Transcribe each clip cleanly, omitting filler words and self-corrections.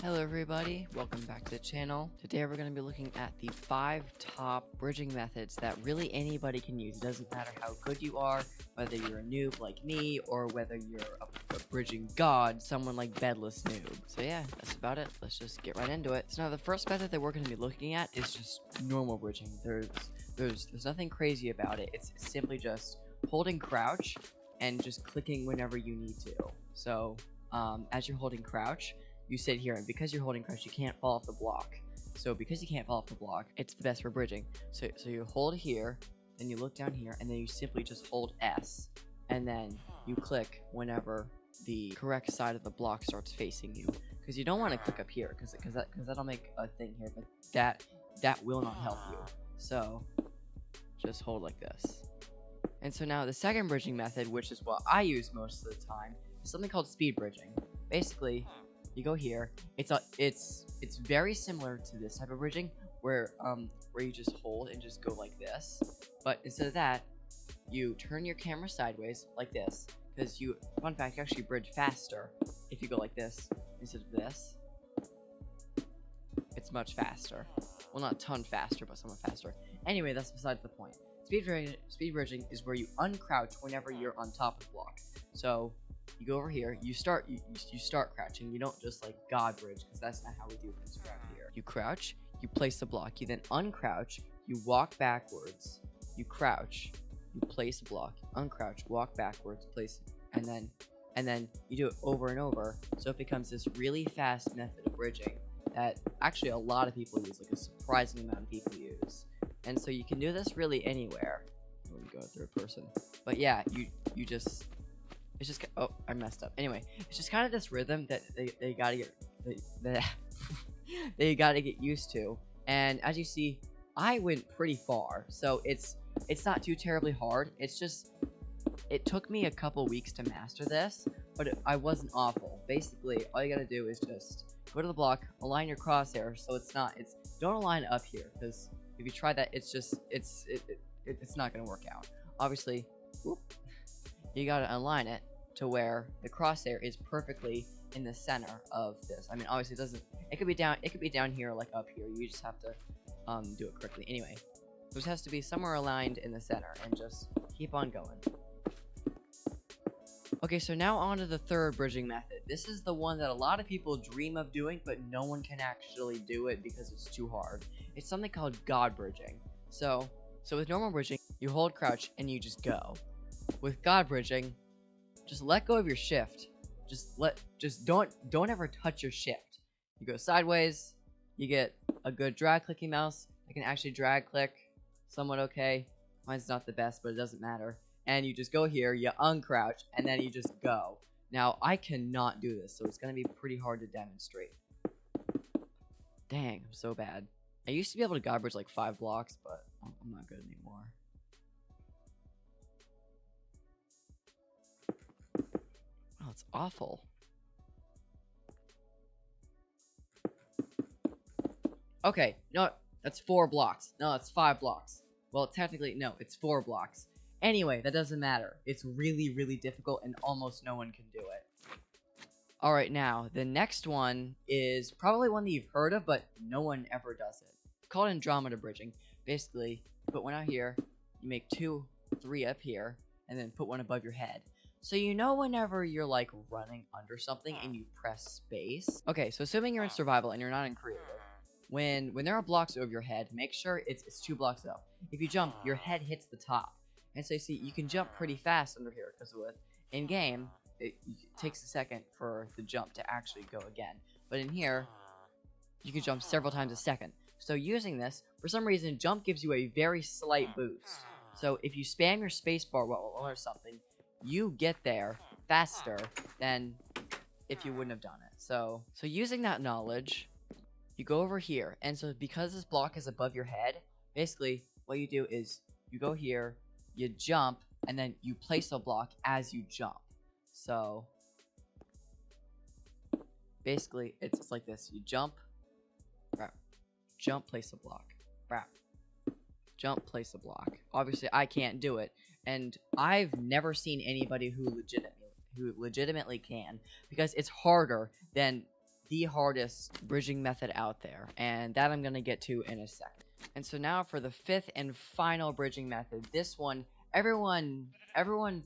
Hello everybody, welcome back to the channel. Today we're going to be looking at the 5 top bridging methods that really anybody can use. It doesn't matter how good you are, whether you're a noob like me, or whether you're a bridging god, someone like Bedless Noob. So yeah, that's about it. Let's just get right into it. So now the first method that we're going to be looking at is just normal bridging. There's nothing crazy about it. It's simply just holding crouch and just clicking whenever you need to. So as you're holding crouch, you sit here, and because you're holding crouch, you can't fall off the block. So because you can't fall off the block, it's the best for bridging. So you hold here, then you look down here, and then you simply just hold S, and then you click whenever the correct side of the block starts facing you. Because you don't want to click up here, because that'll make a thing here, but that will not help you. So just hold like this. And so now the second bridging method, which is what I use most of the time, is something called speed bridging. Basically, you go here. It's very similar to this type of bridging where you just hold and just go like this. But instead of that, you turn your camera sideways like this, because fun fact, you actually bridge faster if you go like this instead of this. It's much faster. Well, not a ton faster, but somewhat faster. Anyway, that's besides the point. Speed bridging is where you uncrouch whenever you're on top of the block. So you go over here, you start crouching. You don't just like god bridge, because that's not how we do things around here. You crouch, you place the block, you then uncrouch, you walk backwards, you crouch, you place a block, uncrouch, walk backwards, place, and then you do it over and over, so it becomes this really fast method of bridging that actually a lot of people use, like a surprising amount of people use. And so you can do this really anywhere. Let me go third person. But yeah, you just, it's just, oh, I messed up. Anyway, it's just kind of this rhythm that they gotta get, they gotta get used to. And as you see, I went pretty far, so it's not too terribly hard. It's just, it took me a couple weeks to master this, but I wasn't awful. Basically, all you gotta do is just go to the block, align your crosshair, so don't align up here, because if you try that, it's not gonna work out. Obviously, whoop, you gotta align it to where the crosshair is perfectly in the center of this. I mean, obviously it could be down here, like up here. You just have to do it correctly. Anyway, this has to be somewhere aligned in the center, and just keep on going. Okay, so now on to the third bridging method. This is the one that a lot of people dream of doing, but no one can actually do it because it's too hard. It's something called god bridging. So with normal bridging, you hold crouch and you just go. With god bridging, just let go of your shift. Just don't ever touch your shift. You go sideways, you get a good drag clicking mouse. I can actually drag click somewhat okay. Mine's not the best, but it doesn't matter. And you just go here, you uncrouch, and then you just go. Now, I cannot do this, so it's going to be pretty hard to demonstrate. Dang, I'm so bad. I used to be able to god bridge like 5 blocks, but I'm not good anymore. Oh, it's awful. Okay, no, that's 4 blocks. No, it's 5 blocks. Well, technically, no, it's 4 blocks. Anyway, that doesn't matter. It's really, really difficult, and almost no one can do it. Alright, now, the next one is probably one that you've heard of, but no one ever does it. It's called Andromeda Bridging. Basically, you put one out here, you make 2, 3 up here, and then put one above your head. So you know whenever you're, like, running under something and you press space. Okay, so assuming you're in survival and you're not in creative, when there are blocks over your head, make sure it's 2 blocks up. If you jump, your head hits the top. And so you see, you can jump pretty fast under here, because in game, it takes a second for the jump to actually go again. But in here, you can jump several times a second. So using this, for some reason, jump gives you a very slight boost. So if you spam your spacebar while or something, you get there faster than if you wouldn't have done it. So using that knowledge, you go over here. And so because this block is above your head, basically what you do is you go here, you jump, and then you place a block as you jump. So basically, it's like this. You jump, wrap, jump, place a block, wrap, jump, place a block. Obviously, I can't do it, and I've never seen anybody who legitimately can, because it's harder than the hardest bridging method out there, and that I'm going to get to in a second. And so now for the 5th and final bridging method. This one, everyone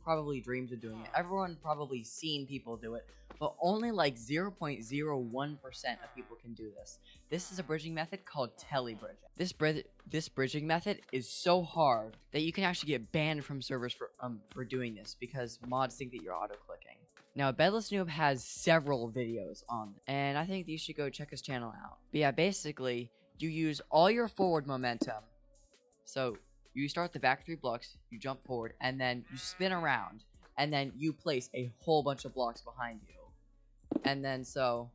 probably dreams of doing it. Everyone probably seen people do it, but only like 0.01% of people can do this. This is a bridging method called telebridging. This bridging method is so hard that you can actually get banned from servers for doing this because mods think that you're auto-clicking. Now, Bedless Noob has several videos on this, and I think you should go check his channel out. But yeah, basically, you use all your forward momentum. So, you start the back 3 blocks, you jump forward, and then you spin around, and then you place a whole bunch of blocks behind you. And then, so,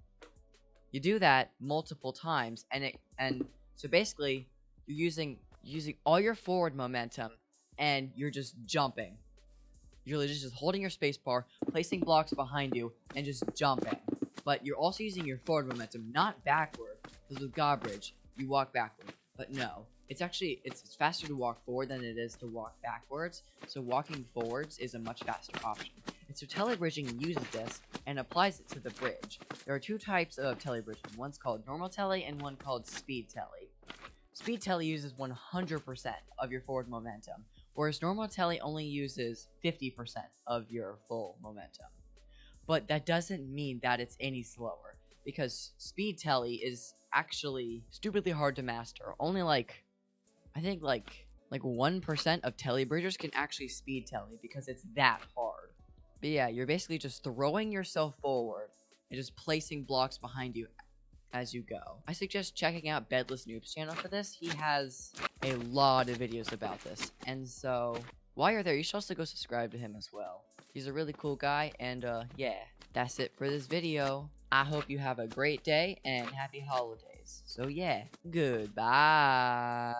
you do that multiple times, and so basically, you're using all your forward momentum, and you're just jumping. You're just holding your spacebar, placing blocks behind you, and just jumping. But you're also using your forward momentum, not backward, because with God Bridge, you walk backward. But no, it's faster to walk forward than it is to walk backwards, so walking forwards is a much faster option. And so telebridging uses this and applies it to the bridge. There are 2 types of telebridging. One's called normal tele and one called speed tele. Speed tele uses 100% of your forward momentum, whereas normal tele only uses 50% of your full momentum. But that doesn't mean that it's any slower, because speed tele is actually stupidly hard to master. Only I think 1% of telebridgers can actually speed tele because it's that hard. But yeah, you're basically just throwing yourself forward and just placing blocks behind you as you go. I suggest checking out Bedless Noob's channel for this. He has a lot of videos about this. And so, while you're there, you should also go subscribe to him as well. He's a really cool guy, and yeah, that's it for this video. I hope you have a great day, and happy holidays. So yeah, goodbye.